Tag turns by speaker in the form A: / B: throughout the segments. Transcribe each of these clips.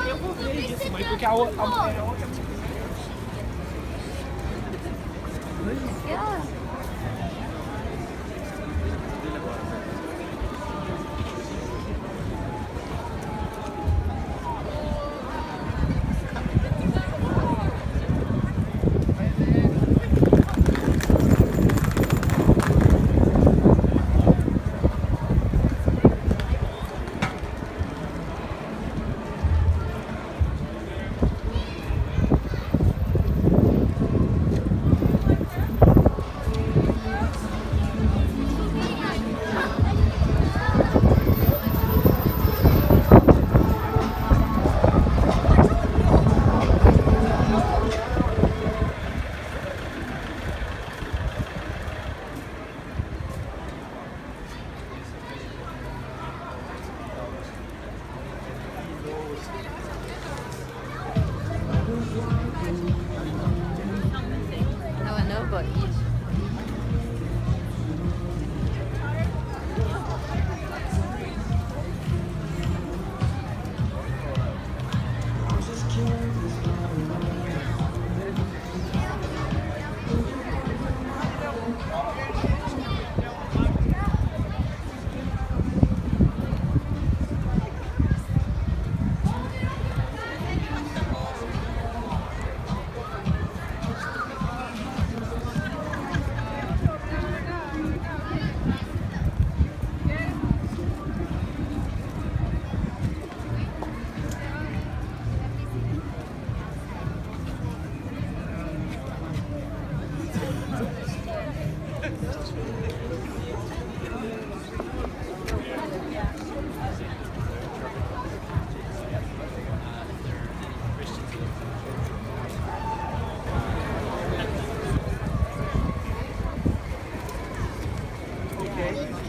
A: Eu vou ver isso, mãe, porque a outra...
B: No, I know, but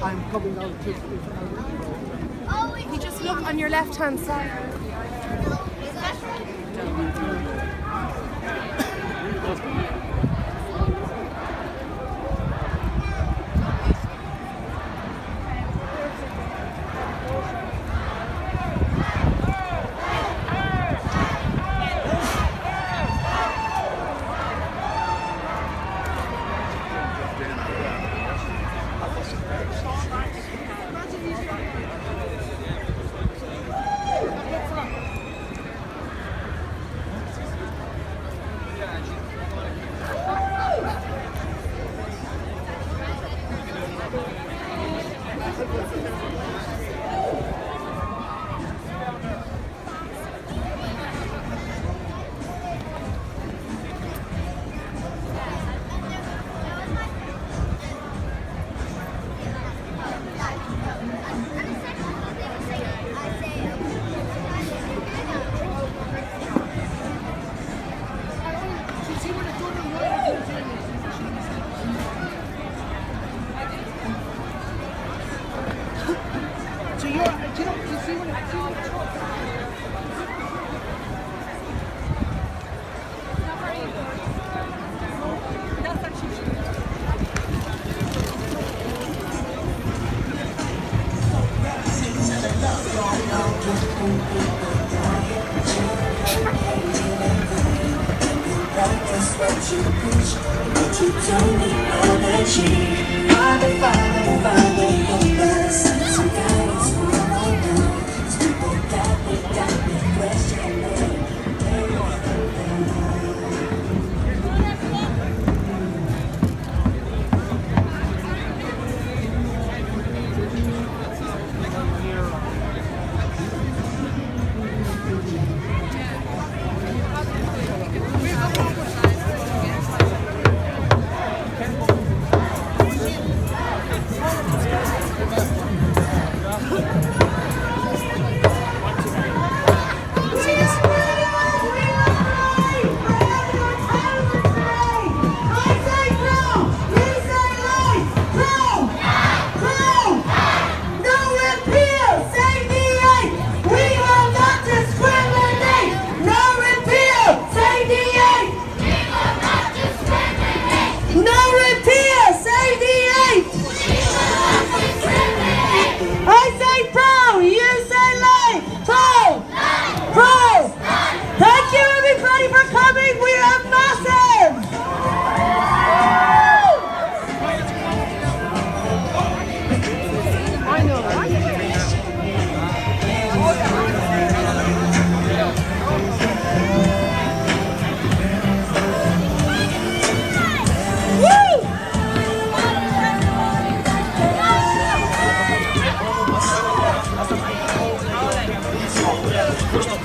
A: I'm coming out to...
B: if you just look on your left-hand side.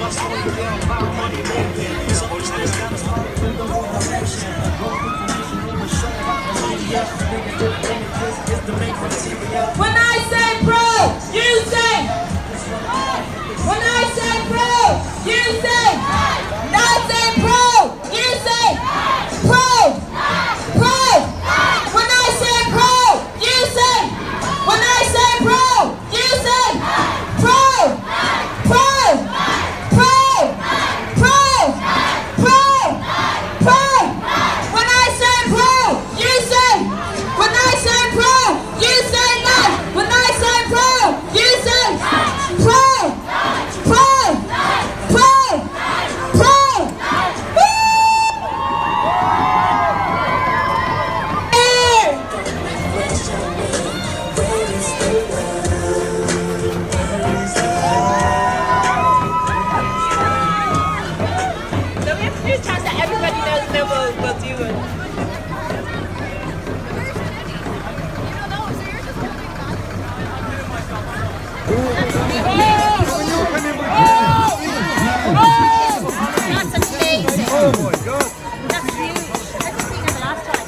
C: When I say pro, you say. When I say pro, you say. When I say pro, you say. Pro. Pro. When I say pro, you say. When I say pro, you say. Pro. Pro. Pro. Pro. Pro. Pro. When I say pro, you say. When I say pro, you say not. When I say pro, you say pro. Pro. Pro. Pro.
B: So we have to do a chant that everybody knows, and then we'll do it. That's amazing.
A: Oh my God.
B: That's huge. That's the thing of the last time.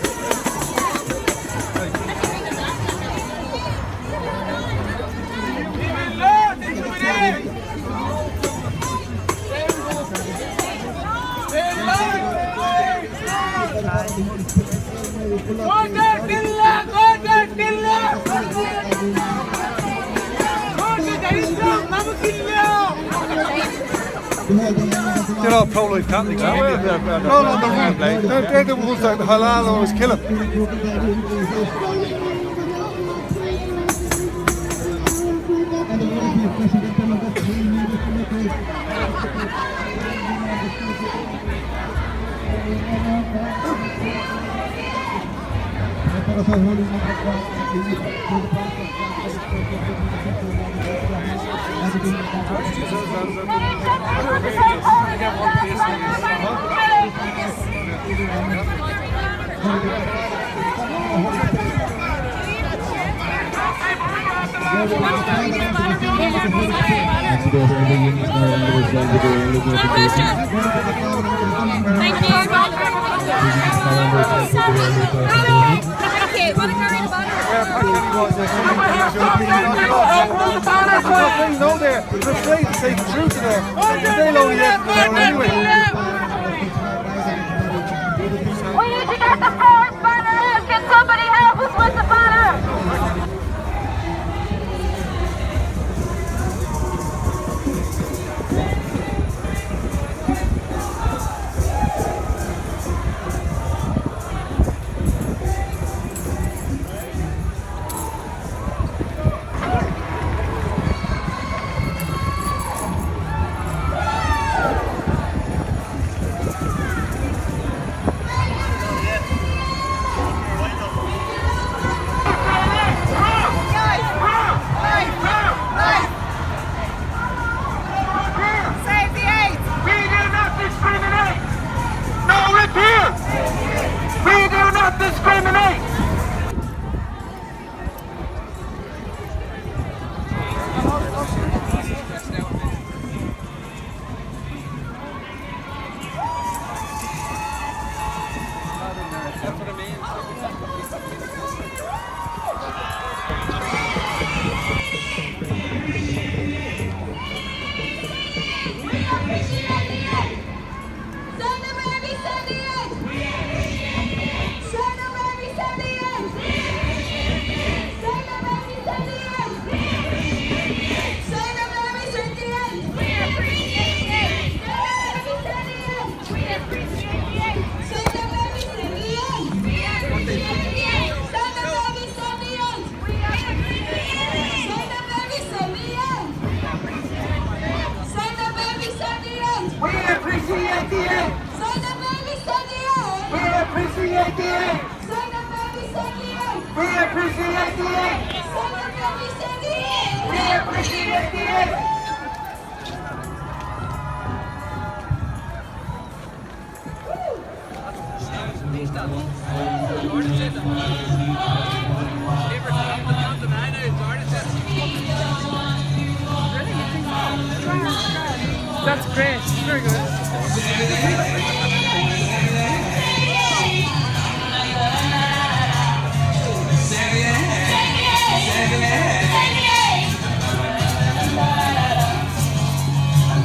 A: They're all pro-life Catholics. No, they're the ones that halal always kill them.
B: Thank you.
A: No, they're afraid to say the truth to them. They'll only let them know anyway.
C: We need to get the forest burners. Can somebody help us with the banner?
D: That's great. Very good.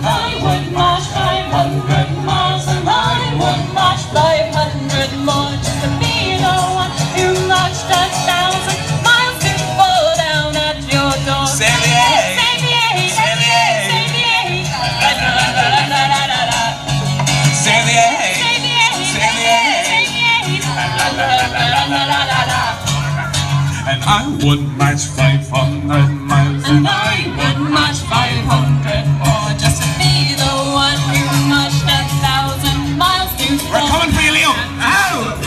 C: I would march 500 miles and I would march 500 more just to be the one who marched 1,000 miles to fall down at your door. Sevier! Sevier! Sevier! Sevier!
E: And I would march 500 miles
C: and I would march 500 more just to be the one who marched 1,000 miles to
E: We're coming for you, Leo! Ow!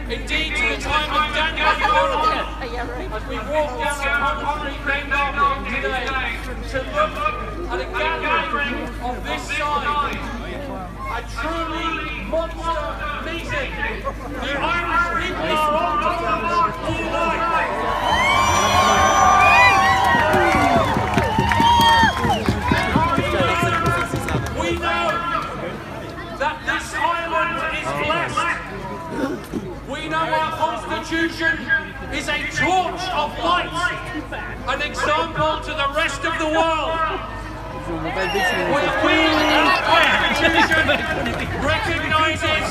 F: Indeed, to the time of Daniel as we walk down the concrete main garden today to look at a gathering of this size, a truly monster meeting. The Irish people are on the march all night. We know that this island is blessed. We know our Constitution is a torch of light, an example to the rest of the world. Our Constitution recognises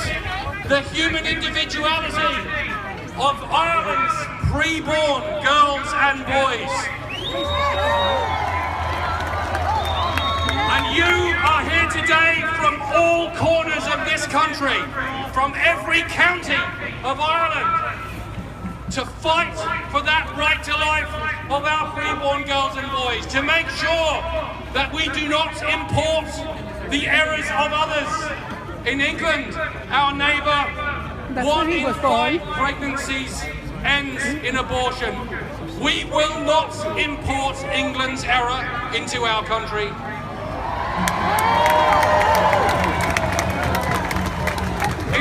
F: the human individuality of Ireland's pre-born girls and boys. And you are here today from all corners of this country, from every county of Ireland, to fight for that right to life of our pre-born girls and boys, to make sure that we do not import the errors of others. In England, our neighbour, 1 in 5 pregnancies ends in abortion. We will not import England's error into our country.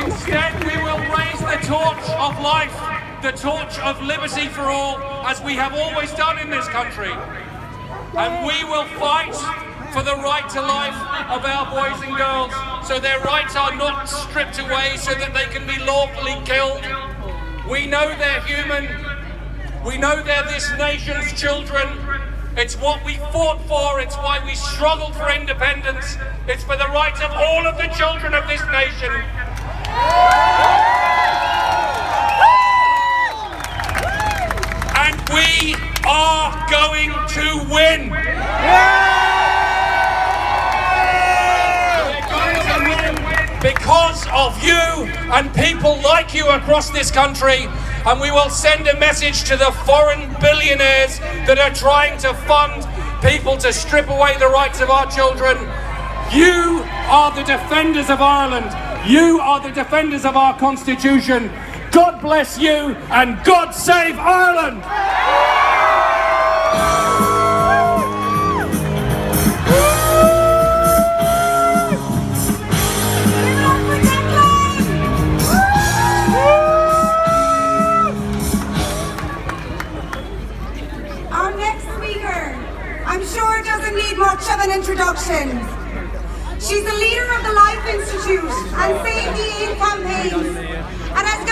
F: Instead, we will raise the torch of life, the torch of liberty for all, as we have always done in this country. And we will fight for the right to life of our boys and girls, so their rights are not stripped away so that they can be lawfully killed. We know they're human. We know they're this nation's children. It's what we fought for. It's why we struggled for independence. It's for the rights of all of the children of this nation. And we are going to win. because of you and people like you across this country, and we will send a message to the foreign billionaires that are trying to fund people to strip away the rights of our children. You are the defenders of Ireland. You are the defenders of our Constitution. God bless you and God save Ireland!
G: Our next speaker, I'm sure doesn't need much of an introduction. She's the leader of the Life Institute and Save the Aid campaigns, and has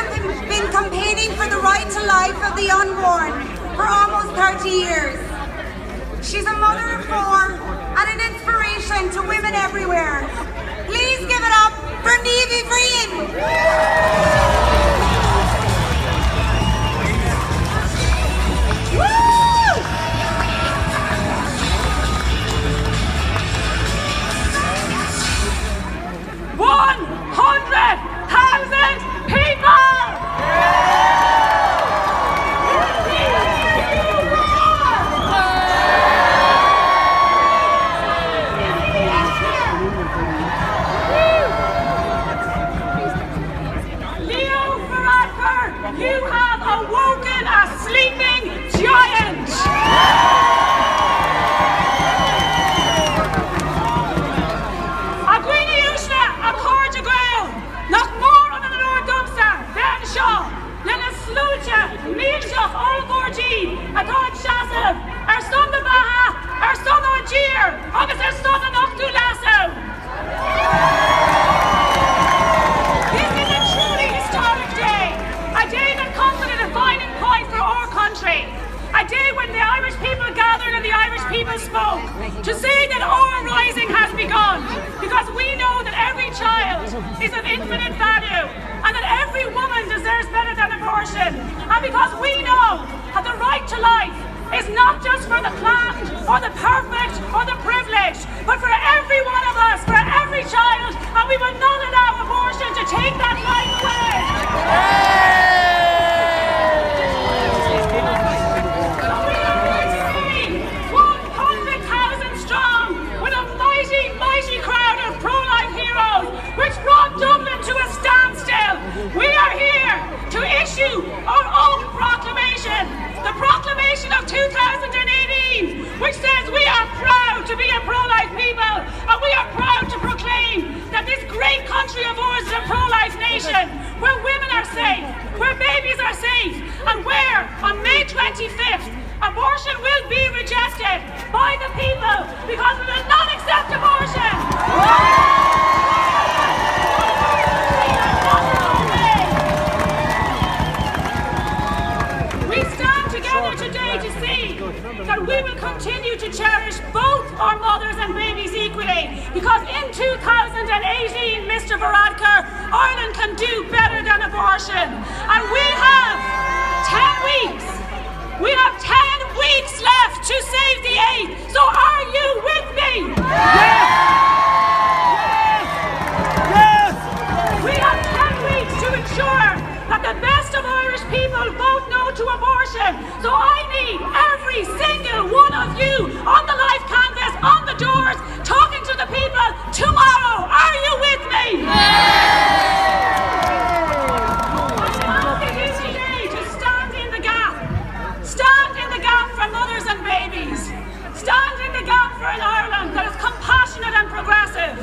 G: been campaigning for the right to life of the unborn for almost 30 years. She's a mother of 4 and an inspiration to women everywhere. Please give it up for Niamh Bhrian. Woo!
C: 100,000 people! Leo Varadkar, you have awoken a sleeping giant! Atá Shasam, ar son na Baha, ar son on Jeer, agus ar son on Octu Lasso. This is a truly historic day, a day that comes at a defining point for our country, a day when the Irish people gathered and the Irish people spoke to say that our rising has begun, because we know that every child is of infinite value and that every woman deserves better than abortion, and because we know that the right to life is not just for the planned or the perfect or the privileged, but for every one of us, for every child, and we will not allow abortion to take that life away. We are 100,000 strong with a mighty, mighty crowd of pro-life heroes, which brought Dublin to a standstill. We are here to issue our own proclamation, the proclamation of 2018, which says we are proud to be a pro-life people, and we are proud to proclaim that this great country of ours is a pro-life nation, where women are safe, where babies are safe, and where, on May 25th, abortion will be rejected by the people, because we will not accept abortion! Today to see that we will continue to cherish both our mothers and babies equally, because in 2018, Mr. Varadkar, Ireland can do better than abortion, and we have 10 weeks. We have 10 weeks left to save the aid. So are you with me? Yes! Yes! We have 10 weeks to ensure that the best of Irish people vote no to abortion. So I need every single one of you on the live canvas, on the doors, talking to the people tomorrow. Are you with me? I'm asking you today to stand in the gap. Stand in the gap for mothers and babies. Stand in the gap for an Ireland that is compassionate and progressive.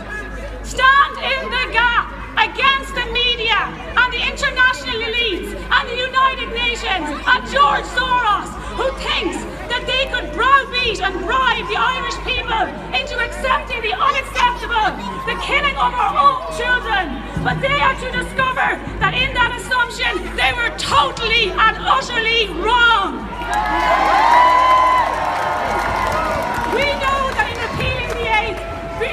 C: Stand in the gap against the media and the international elites and the United Nations and George Soros, who thinks that they could browbeat and bribe the Irish people into accepting the unacceptable, the killing of our own children. But they are to discover that in that assumption they were totally and utterly wrong. We know that in repealing the 8th,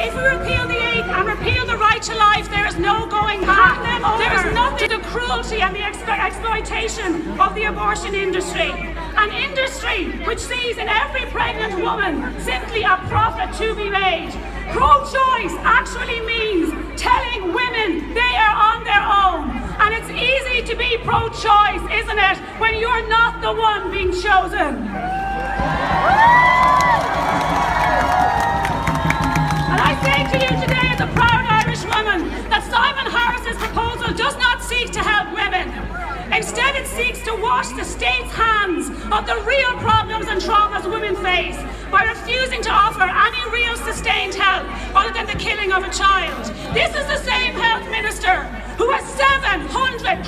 C: if we repeal the 8th and repeal the right to life, there is no going back. There is nothing to the cruelty and the exploitation of the abortion industry. An industry which sees in every pregnant woman simply a profit to be made. Pro-choice actually means telling women
H: pro-choice, isn't it, when you're not the one being chosen? And I say to you today as a proud Irish woman that Simon Harris's proposal does not seek to help women. Instead, it seeks to wash the state's hands of the real problems and traumas women face by refusing to offer any real sustained help other than the killing of a child. This is the same health minister who has 700,000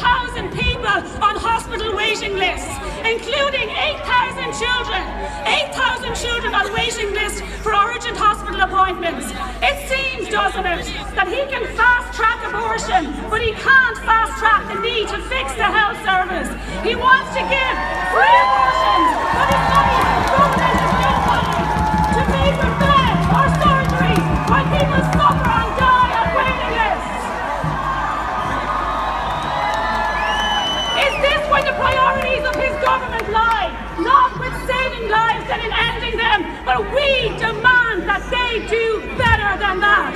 H: people on hospital waiting lists, including 8,000 children. 8,000 children on waiting lists for urgent hospital appointments. It seems, doesn't it, that he can fast-track abortion, but he can't fast-track the need to fix the health service. He wants to give free abortions, but his money goes into no money to pay for beds or surgery while people suffer and die on waiting lists. Is this where the priorities of his government lie? Not with saving lives and in ending them, but we demand that they do better than that.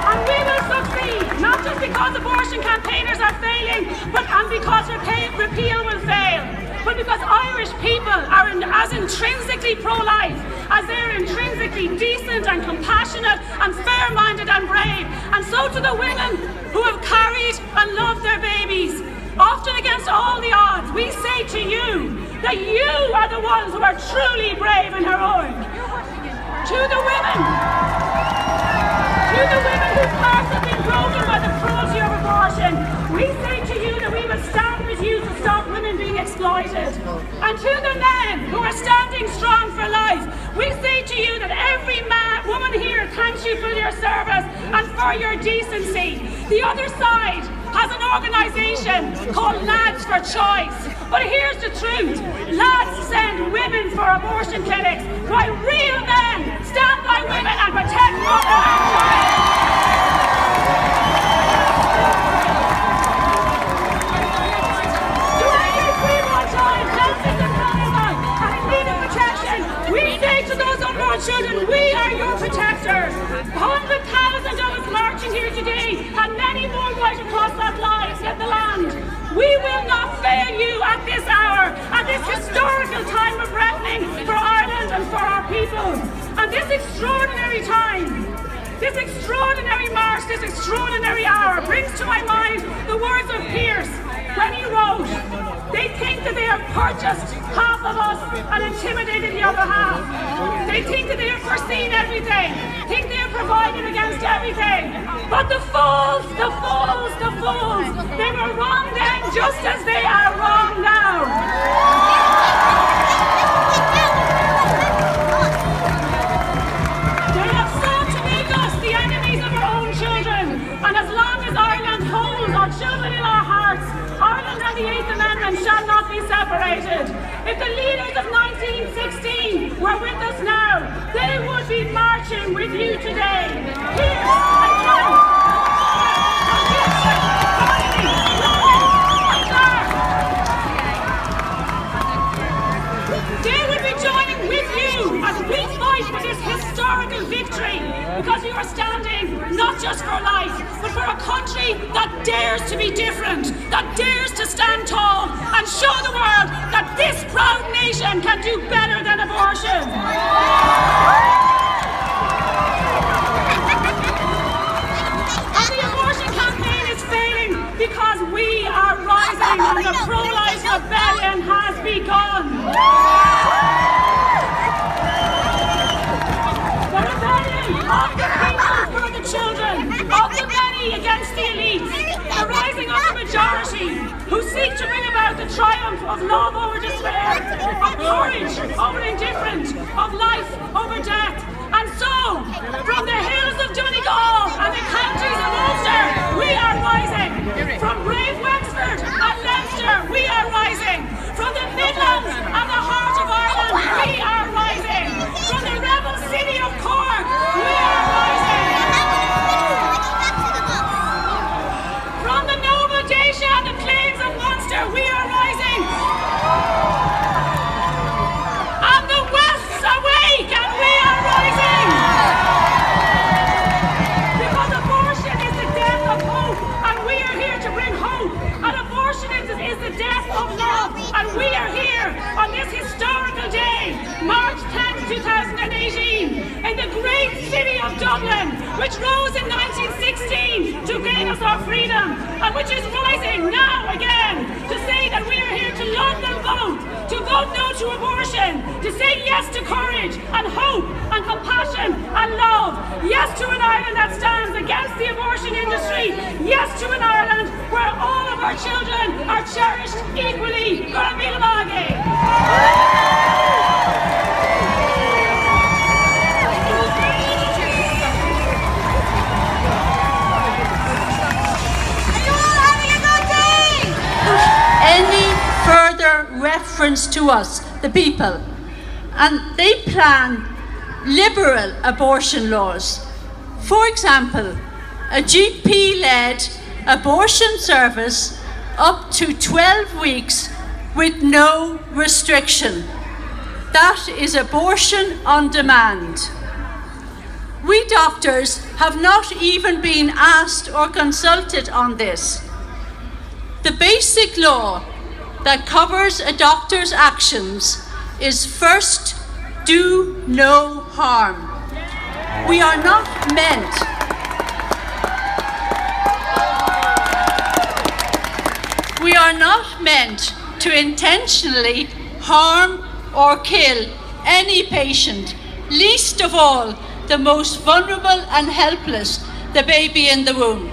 H: And we will succeed, not just because abortion campaigners are failing, and because repeal will fail, but because Irish people are as intrinsically pro-life as they're intrinsically decent and compassionate and fair-minded and brave. And so to the women who have carried and loved their babies, often against all the odds, we say to you that you are the ones who are truly brave and heroic. To the women whose hearts have been broken by the cruelty of abortion, we say to you that we will stand with you to stop women being exploited. And to the men who are standing strong for life, we say to you that every woman here thanks you for your service and for your decency. The other side has an organisation called Lads for Choice. But here's the truth. Lads send women for abortion clinics, while real men stand by women and protect mother and child. To any preborn child, helpless and vulnerable, and in need of protection, we say to those unborn children, we are your protectors. 100,000 of us marching here today, and many more right across that the land. We will not fail you at this hour, at this historical time of reckoning for Ireland and for our people. And this extraordinary time, this extraordinary march, this extraordinary hour brings to my mind the words of Pierce when he wrote, "They think that they have purchased half of us and intimidated the other half. They think that they have foreseen everything, think they have provided against everything. But the fools, the fools, the fools, they were wrong then just as they are wrong now." They have sought to make us the enemies of our own children, and as long as Ireland holds our children in our hearts, Ireland and the 8th Amendment shall not be separated. If the leaders of 1916 were with us now, they would be marching with you today. Here and now. They would be joining with you as we fight for this historical victory, because you are standing not just for life, but for a country that dares to be different, that dares to stand tall and show the world that this proud nation can do better than abortion. And the abortion campaign is failing because we are rising and the pro-life rebellion has begun. The rebellion of the people for the children, of the many against the elites, the rising of the majority who seek to bring about the triumph of love over despair, of courage over indifference, of life over death. And so, from the hills of Donegal and the counties of Ulster, we are rising. From brave Wexford and Leinster, we are rising. From the Midlands and the heart of Ireland, we are rising. From the rebel city of Cork, we are rising. From the noble Dacia and the plains of Munster, we are rising. And the West's awake and we are rising. Dublin, which rose in 1916 to gain us our freedom, and which is rising now again to say that we are here to love and vote no to abortion, to say yes to courage and hope and compassion and love, yes to an Ireland that stands against the abortion industry, yes to an Ireland where all of our children are cherished equally.
I: Any further reference to us, the people, and they plan liberal abortion laws. For example, a GP-led abortion service up to 12 weeks with no restriction. That is abortion on demand. We doctors have not even been asked or consulted on this. The basic law that covers a doctor's actions is first, do no harm. We are not meant to intentionally harm or kill any patient, least of all the most vulnerable and helpless, the baby in the womb.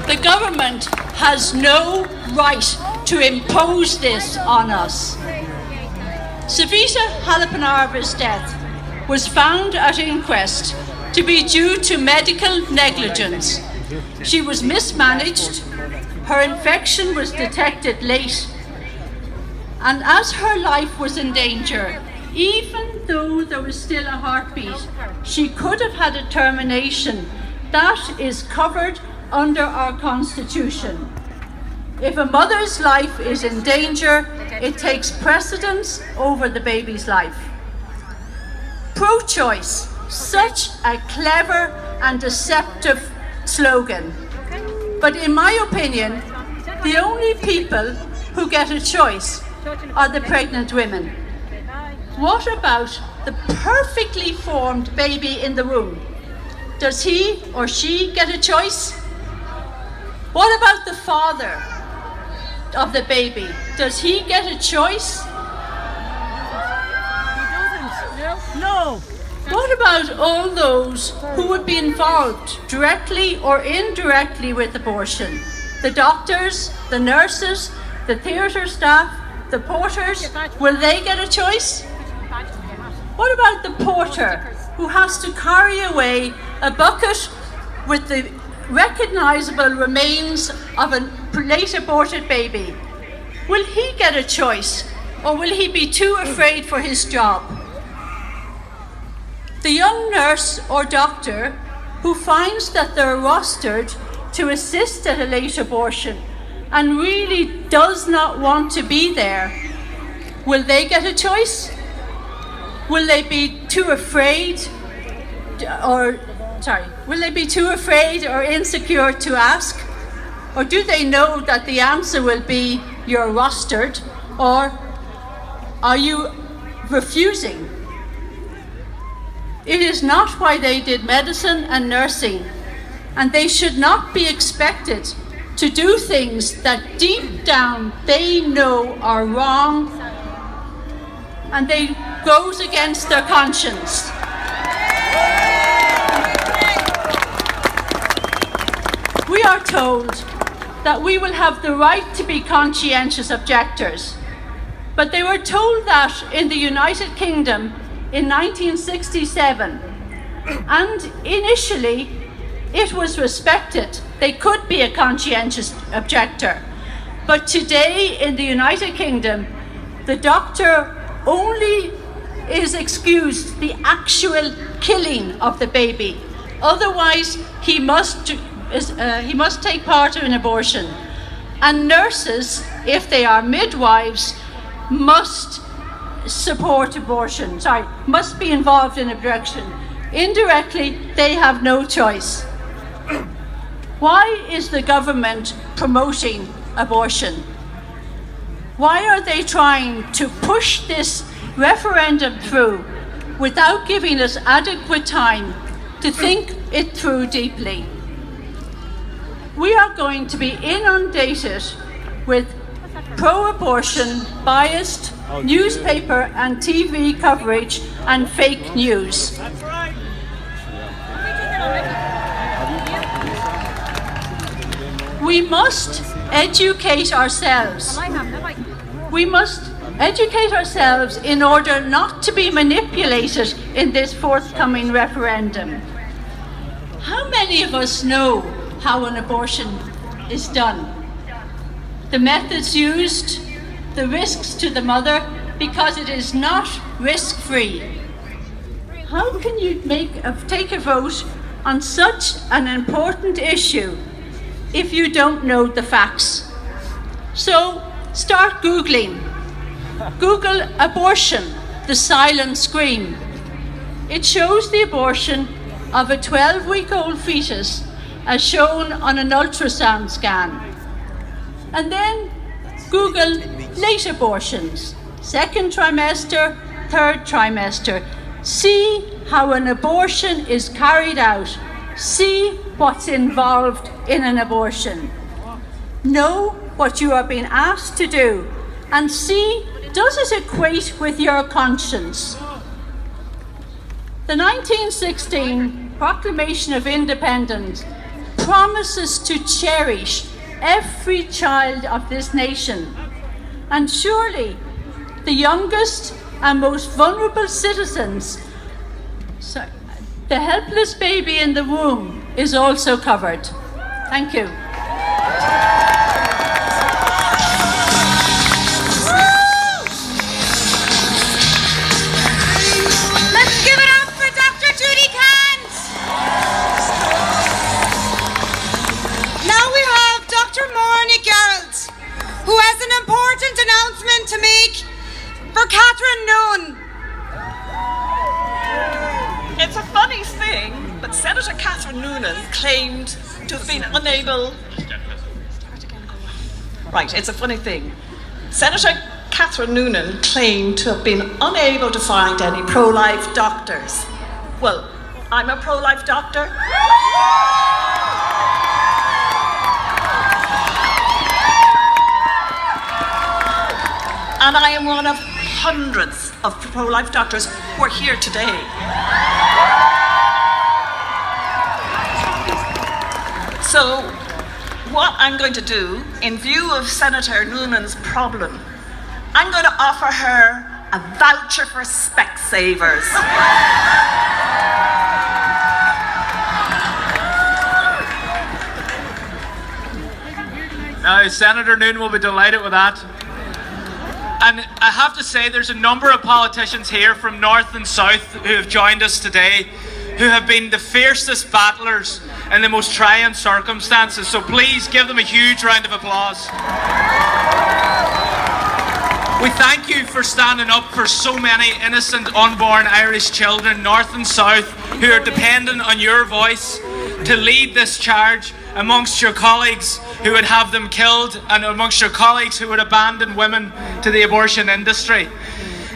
I: The government has no right to impose this on us. Savita Halappanavar's death was found at inquest to be due to medical negligence. She was mismanaged, her infection was detected late, and as her life was in danger, even though there was still a heartbeat, she could have had a termination. That is covered under our Constitution. If a mother's life is in danger, it takes precedence over the baby's life. Pro-choice, such a clever and deceptive slogan. But in my opinion, the only people who get a choice are the pregnant women. What about the perfectly formed baby in the womb? Does he or she get a choice? What about the father of the baby? Does he get a choice?
D: No.
I: What about all those who would be involved directly or indirectly with abortion? The doctors, the nurses, the theatre staff, the porters, will they get a choice? What about the porter who has to carry away a bucket with the recognisable remains of a late aborted baby? Will he get a choice, or will he be too afraid for his job? The young nurse or doctor who finds that they're rostered to assist at a late abortion and really does not want to be there, will they get a choice? Will they be too afraid or insecure to ask? Or do they know that the answer will be you're rostered, or are you refusing? It is not why they did medicine and nursing, and they should not be expected to do things that deep down they know are wrong, and they goes against their conscience. We are told that we will have the right to be conscientious objectors, but they were told that in the United Kingdom in 1967, and initially it was respected. They could be a conscientious objector, but today in the United Kingdom, the doctor only is excused the actual killing of the baby. Otherwise, he must take part in an abortion. And nurses, if they are midwives, must support abortion. Must be involved in abortion. Indirectly, they have no choice. Why is the government promoting abortion? Why are they trying to push this referendum through without giving us adequate time to think it through deeply. We are going to be inundated with pro-abortion, biased newspaper and TV coverage and fake news. We must educate ourselves. We must educate ourselves in order not to be manipulated in this forthcoming referendum. How many of us know how an abortion is done? The methods used, the risks to the mother, because it is not risk-free. How can you take a vote on such an important issue if you don't know the facts? So start Googling. Google abortion, the silent scream. It shows the abortion of a 12-week-old fetus as shown on an ultrasound scan. And then Google late abortions, second trimester, third trimester. See how an abortion is carried out. See what's involved in an abortion. Know what you are being asked to do and see, does it equate with your conscience? The 1916 Proclamation of Independence promises to cherish every child of this nation. And surely the youngest and most vulnerable citizens, the helpless baby in the womb, is also covered. Thank you.
G: Let's give it up for Dr. Judy Kant. Now we have Dr. Morny Gerald, who has an important announcement to make for Catherine Noon.
J: It's a funny thing, but Senator Catherine Noonan claimed to have been unable... Right, it's a funny thing. Senator Catherine Noonan claimed to have been unable to find any pro-life doctors. Well, I'm a pro-life doctor. And I am one of hundreds of pro-life doctors who are here today. So, what I'm going to do, in view of Senator Noonan's problem, I'm going to offer her a voucher for Specsavers.
K: Now, Senator Noonan will be delighted with that. And I have to say, there's a number of politicians here from North and South who have joined us today, who have been the fiercest battlers in the most trying circumstances. So please give them a huge round of applause. We thank you for standing up for so many innocent unborn Irish children, North and South, who are dependent on your voice to lead this charge amongst your colleagues who would have them killed and amongst your colleagues who would abandon women to the abortion industry.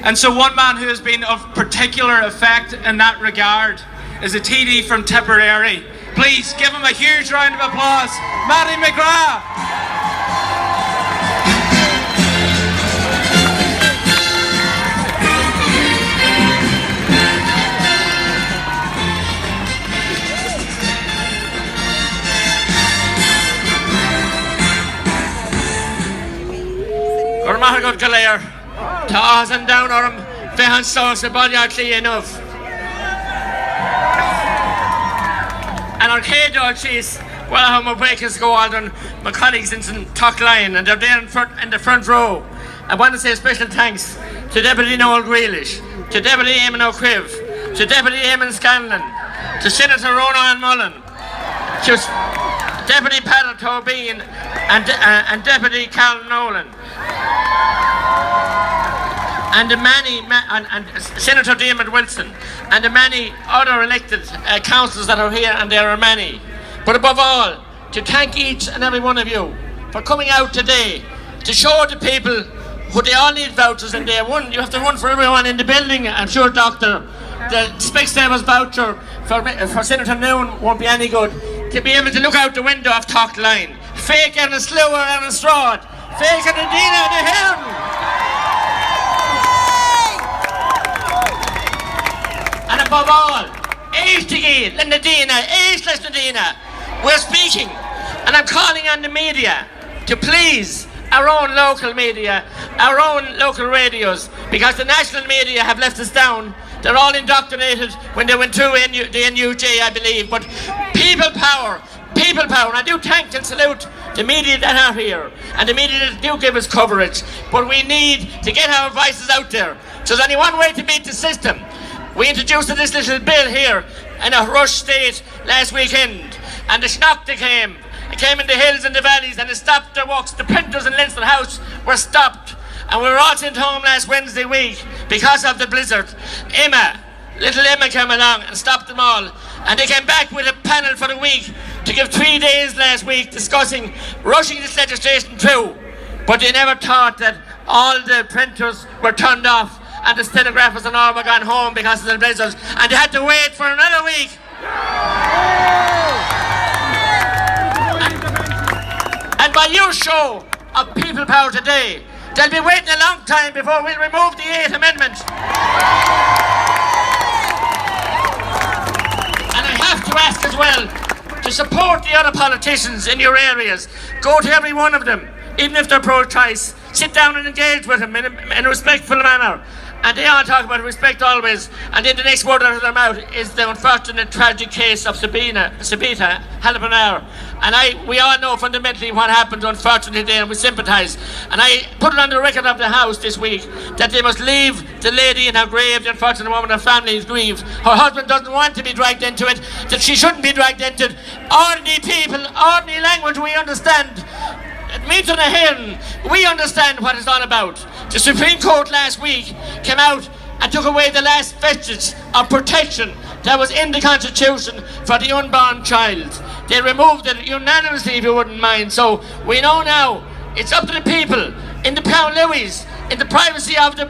K: And so one man who has been of particular effect in that regard is a TD from Tipperary. Please give him a huge round of applause. Matty McGrath.
L: Good Galair, Taz and down on him, Fehan Stars, the body actually enough. And on K-Dog, she's well, how my breakers go on, and my colleagues in some tuck line, and they're there in the front row. I want to say special thanks to Deputy Noel Grealish, to Deputy Eamon O'Criv, to Deputy Eamon Scanlon, to Senator Ronan Mullen, to Deputy Pat Tobin and Deputy Cal Nolan. And the many, and Senator Diarmaid Wilson, and the many other elected councillors that are here, and there are many. But above all, to thank each and every one of you for coming out today to show the people Would they all need vouchers in day one? You have to run for everyone in the building. I'm sure, Doctor, the Specsavers voucher for Senator Noon won't be any good. To be able to look out the window of Talk Line. Fake and a Slower and a Strahd. Fake and a Dina and a Hirn. And above all, Eishtigi, Lindadina, Eistlesnadina. We're speaking, and I'm calling on the media to please, our own local media, our own local radios, because the national media have left us down. They're all indoctrinated when they went through the NUJ, I believe. But people power, and I do thank and salute the media that are here, and the media that do give us coverage. But we need to get our voices out there. So there's only one way to beat the system. We introduced this little bill here in a rush state last weekend, and the Snockta came. It came in the hills and the valleys, and it stopped their works. The printers in Leinster House were stopped, and we were all sent home last Wednesday week because of the blizzard. Little Emma came along and stopped them all, and they came back with a panel for the week to give 3 days last week discussing rushing this legislation through. But they never thought that all the printers were turned off and the stenographers and all were gone home because of the blizzard, and they had to wait for another week. And by your show of people power today, they'll be waiting a long time before we'll remove the 8th Amendment. And I have to ask as well to support the other politicians in your areas. Go to every one of them, even if they're pro-choice. Sit down and engage with them in a respectful manner. And they all talk about respect always. And then the next word out of their mouth is the unfortunate tragic case of Sabita Halapanar. And we all know fundamentally what happened unfortunately there, and we sympathise. And I put it on the record of the House this week that they must leave the lady in her grave, the unfortunate woman, her family grieve. Her husband doesn't want to be dragged into it, that she shouldn't be dragged into it. Ordinary people, ordinary language we understand. Meet on a Hirn, we understand what it's all about. The Supreme Court last week came out and took away the last vestige of protection that was in the Constitution for the unborn child. They removed it unanimously, if you wouldn't mind. So we know now it's up to the people in the Pound Louis, in the privacy of the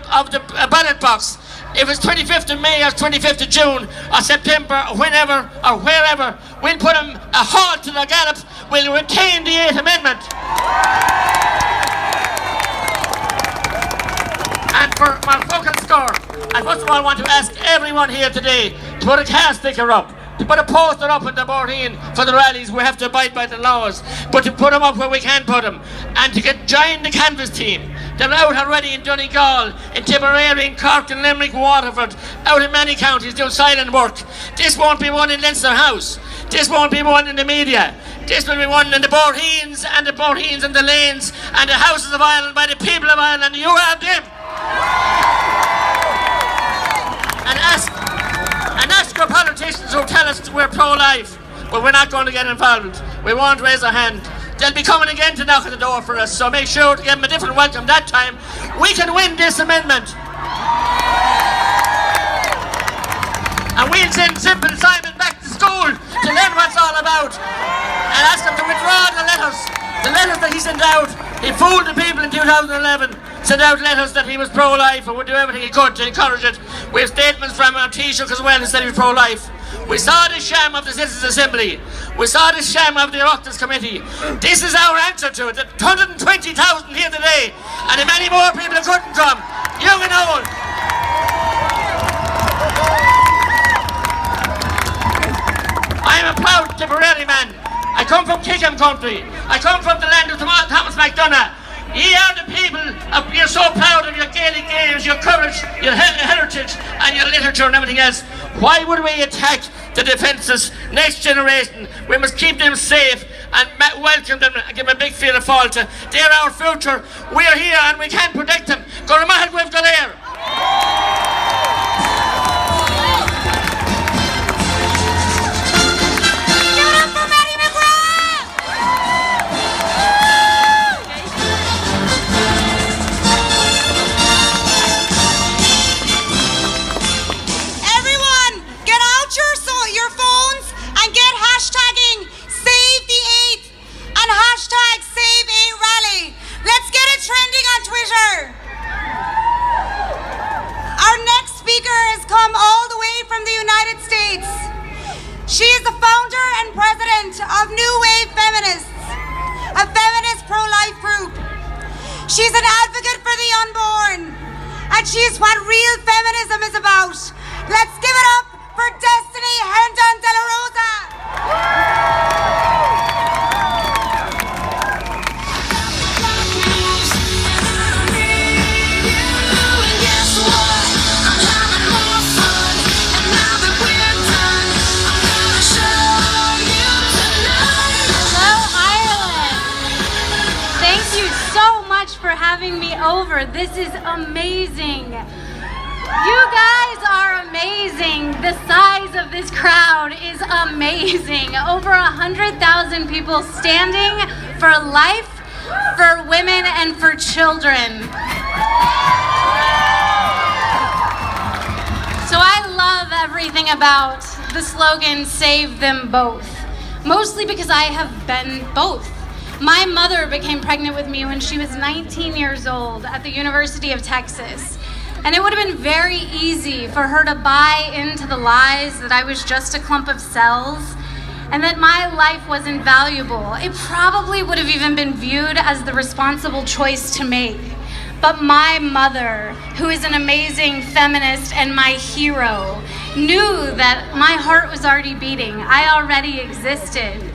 L: ballot box. If it's 25th of May or 25th of June or September or whenever or wherever, we'll put a halt to the gallop. We'll retain the 8th Amendment. And for my focus score, I first of all want to ask everyone here today to put a car sticker up, to put a poster up in the Boreen for the rallies. We have to abide by the laws, but to put them up where we can put them, and to join the canvas team. They're out already in Donegal, in Tipperary, in Cork, in Limerick, Waterford, out in many counties doing silent work. This won't be won in Leinster House. This won't be won in the media. This will be won in the Boreens and the lanes and the Houses of Ireland by the people of Ireland. You have them. And ask your politicians who tell us we're pro-life, but we're not going to get involved. We won't raise a hand. They'll be coming again to knock at the door for us, so make sure to give them a different welcome that time. We can win this amendment. And we'll send Simple Simon back to school to learn what's all about, and ask him to withdraw the letters that he sent out. He fooled the people in 2011, sent out letters that he was pro-life and would do everything he could to encourage it. We have statements from our Taoiseach as well who said he was pro-life. We saw the sham of the Citizens' Assembly. We saw the sham of the Oireachtas Committee. This is our answer to it. 120,000 here today, and many more people who couldn't come, young and old. I am a proud Tipperary man. I come from Kickham country. I come from the land of Thomas MacDonagh. Ye are the people, you're so proud of your Gaelic games, your courage, your heritage and your literature and everything else. Why would we attack the defenceless next generation? We must keep them safe and welcome them and give them a big field of fault. They're our future. We're here and we can protect them. Go to Mahal Gwif Galair.
G: Save a rally. Let's get it trending on Twitter. she is what real feminism is about. Let's give it up for Destiny Hendon de la Rosa.
M: For having me over. This is amazing. You guys are amazing. The size of this crowd is amazing. Over 100,000 people standing for life, for women, and for children. So I love everything about the slogan, Save Them Both. Mostly because I have been both. My mother became pregnant with me when she was 19 years old at the University of Texas. And it would have been very easy for her to buy into the lies that I was just a clump of cells and that my life was invaluable. It probably would have even been viewed as the responsible choice to make. But my mother, who is an amazing feminist and my hero, knew that my heart was already beating. I already existed.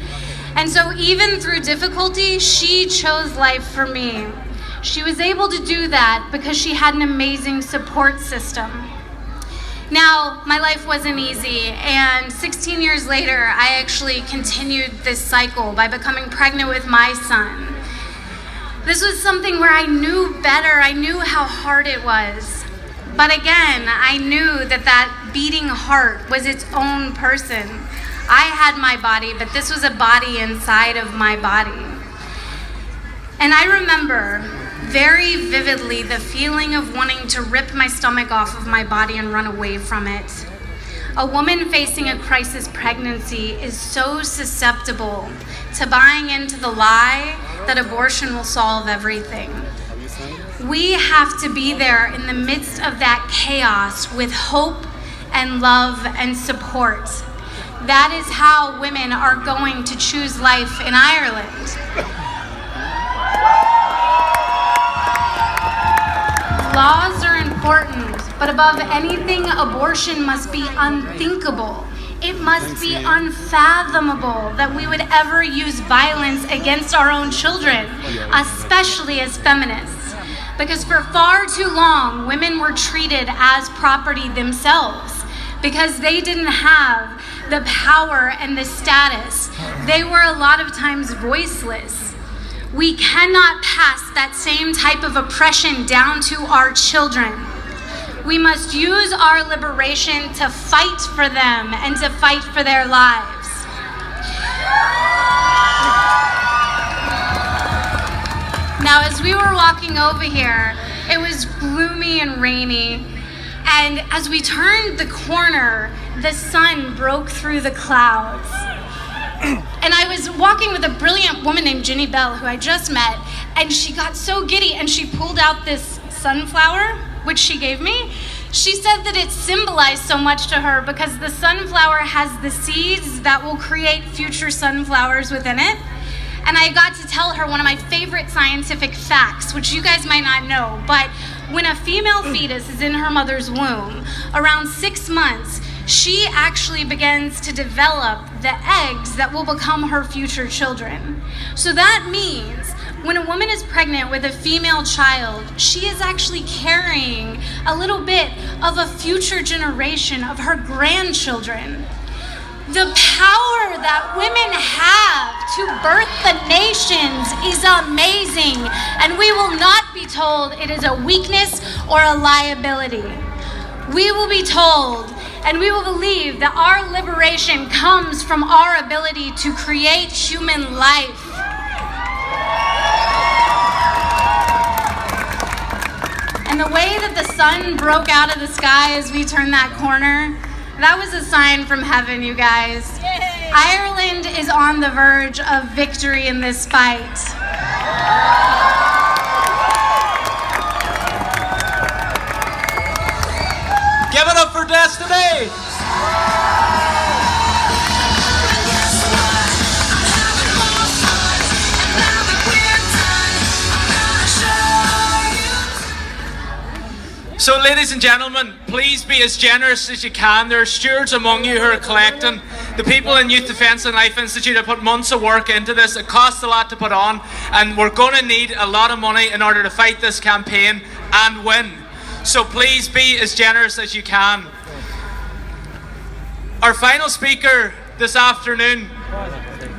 M: And so even through difficulty, she chose life for me. She was able to do that because she had an amazing support system. Now, my life wasn't easy, and 16 years later, I actually continued this cycle by becoming pregnant with my son. This was something where I knew better, I knew how hard it was. But again, I knew that that beating heart was its own person. I had my body, but this was a body inside of my body. And I remember very vividly the feeling of wanting to rip my stomach off of my body and run away from it. A woman facing a crisis pregnancy is so susceptible to buying into the lie that abortion will solve everything. We have to be there in the midst of that chaos with hope and love and support. That is how women are going to choose life in Ireland. Laws are important, but above anything, abortion must be unthinkable. It must be unfathomable that we would ever use violence against our own children, especially as feminists. Because for far too long, women were treated as property themselves because they didn't have the power and the status. They were a lot of times voiceless. We cannot pass that same type of oppression down to our children. We must use our liberation to fight for them and to fight for their lives. Now, as we were walking over here, it was gloomy and rainy. And as we turned the corner, the sun broke through the clouds. And I was walking with a brilliant woman named Ginny Bell, who I just met, and she got so giddy and she pulled out this sunflower, which she gave me. She said that it symbolized so much to her because the sunflower has the seeds that will create future sunflowers within it. And I got to tell her one of my favorite scientific facts, which you guys might not know, but when a female fetus is in her mother's womb, around 6 months, she actually begins to develop the eggs that will become her future children. So that means when a woman is pregnant with a female child, she is actually carrying a little bit of a future generation of her grandchildren. The power that women have to birth the nations is amazing, and we will not be told it is a weakness or a liability. We will be told, and we will believe that our liberation comes from our ability to create human life. And the way that the sun broke out of the sky as we turned that corner, that was a sign from heaven, you guys. Yay. Ireland is on the verge of victory in this fight.
K: Give it up for Destiny! So ladies and gentlemen, please be as generous as you can. There are stewards among you who are collecting. The people in Youth Defence and Life Institute have put months of work into this. It costs a lot to put on, and we're going to need a lot of money in order to fight this campaign and win. So please be as generous as you can. Our final speaker this afternoon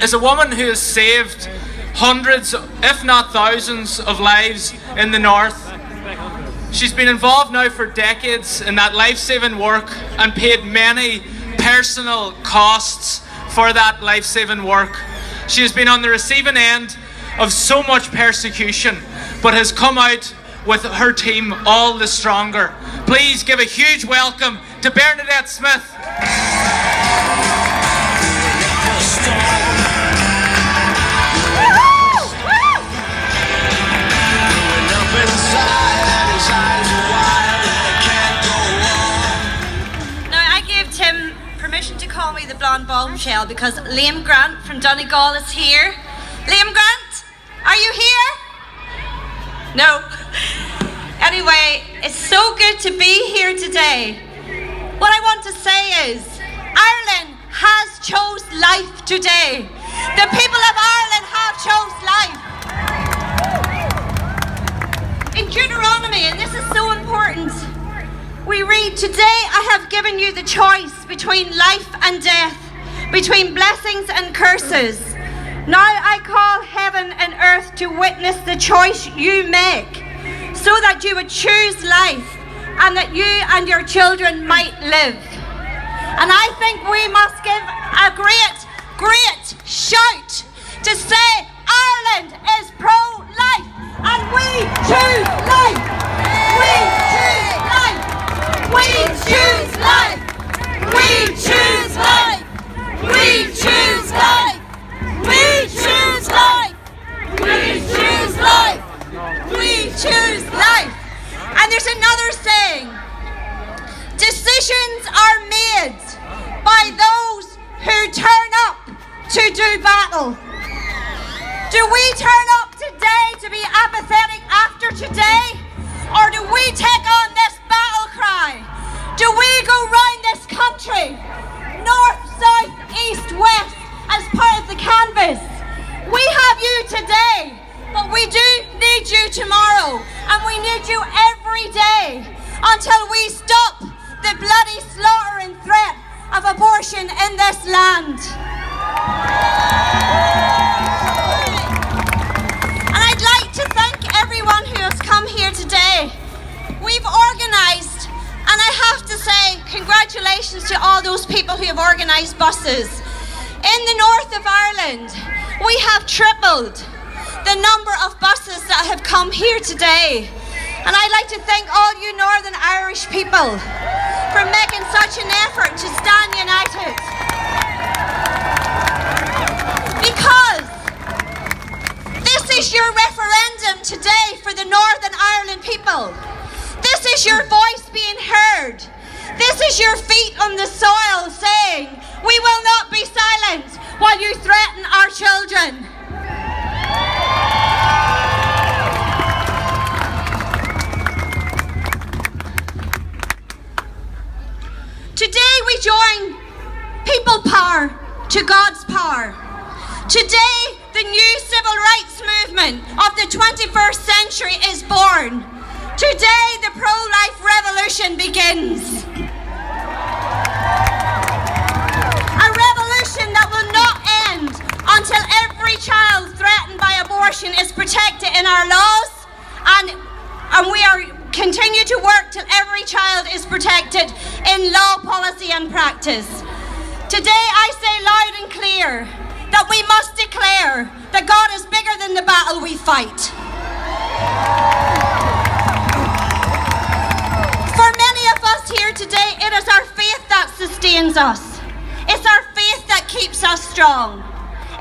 K: is a woman who has saved hundreds, if not thousands, of lives in the North. She's been involved now for decades in that life-saving work and paid many personal costs for that life-saving work. She has been on the receiving end of so much persecution, but has come out with her team all the stronger. Please give a huge welcome to Bernadette Smith.
N: To call me the blonde bombshell because Liam Grant from Donegal is here. Liam Grant, are you here? No. Anyway, it's so good to be here today. What I want to say is, Ireland has chose life today. The people of Ireland have chose life. In Deuteronomy, and this is so important, we read, "Today I have given you the choice between life and death, between blessings and curses. Now I call heaven and earth to witness the choice you make, so that you would choose life and that you and your children might live." And I think we must give a great shout to say Ireland is pro-life and we choose life. We choose life. We choose life! We choose life! We choose life! We choose life! We choose life! We choose life! And there's another saying, decisions are made by those who turn up to do battle. Do we turn up today to be apathetic after today? Or do we take on this battle cry? Do we go round this country, north, south, east, west, as part of the canvas? We have you today, but we do need you tomorrow, and we need you every day until we stop the bloody slaughter and threat of abortion in this land. And I'd like to thank everyone who has come here today. We've organised, and I have to say congratulations to all those people who have organised buses. In the north of Ireland, we have tripled the number of buses that have come here today. And I'd like to thank all you Northern Irish people for making such an effort to stand united. Because this is your referendum today for the Northern Ireland people. This is your voice being heard. This is your feet on the soil saying, we will not be silent while you threaten our children. Today we join people power to God's power. Today the new civil rights movement of the 21st century is born. Today the pro-life revolution begins. A revolution that will not end until every child threatened by abortion is protected in our laws, and we are continue to work till every child is protected in law, policy and practice. Today I say loud and clear that we must declare that God is bigger than the battle we fight. For many of us here today, it is our faith that sustains us. It's our faith that keeps us strong.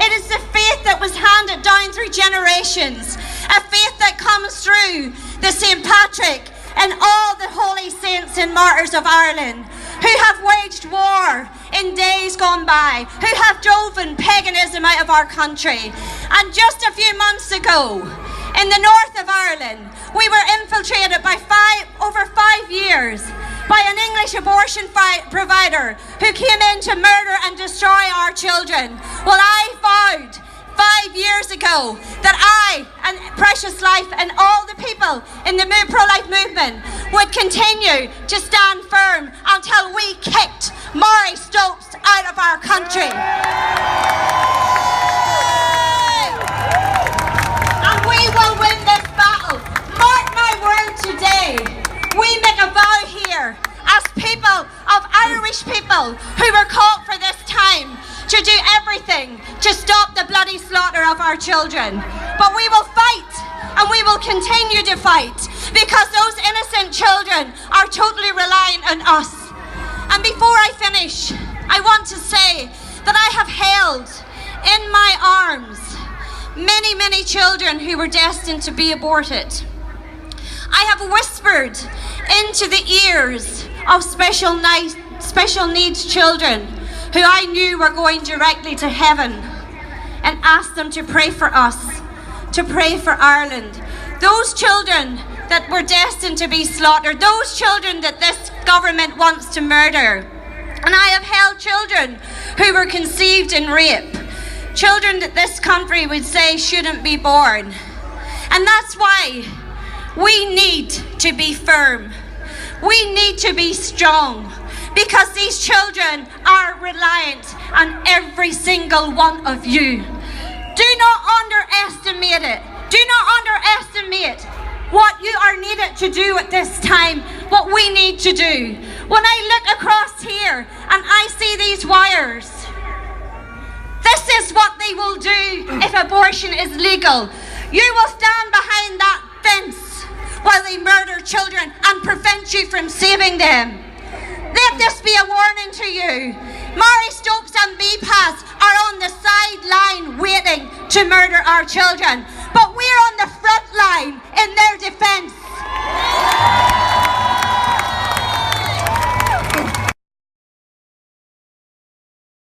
N: It is the faith that was handed down through generations, a faith that comes through the St. Patrick and all the holy saints and martyrs of Ireland, who have waged war in days gone by, who have driven paganism out of our country. And just a few months ago, in the north of Ireland, we were infiltrated by over 5 years by an English abortion provider who came in to murder and destroy our children. Well, I vowed 5 years ago that I and Precious Life and all the people in the pro-life movement would continue to stand firm until we kicked Maurice Stopes out of our country. And we will win this battle. Mark my word today. We make a vow here as people of Irish people who were caught for this time to do everything to stop the bloody slaughter of our children. But we will fight, and we will continue to fight, because those innocent children are totally reliant on us. And before I finish, I want to say that I have held in my arms many, many children who were destined to be aborted. I have whispered into the ears of special needs children who I knew were going directly to heaven, and asked them to pray for us, to pray for Ireland. Those children that were destined to be slaughtered, those children that this government wants to murder. And I have held children who were conceived in rape, children that this country would say shouldn't be born. And that's why we need to be firm. We need to be strong, because these children are reliant on every single one of you. Do not underestimate it. Do not underestimate what you are needed to do at this time, what we need to do. When I look across here and I see these wires, this is what they will do if abortion is legal. You will stand behind that fence while they murder children and prevent you from saving them. Let this be a warning to you. Maurice Stopes and BPAS are on the sideline waiting to murder our children, but we're on the front line in their defence.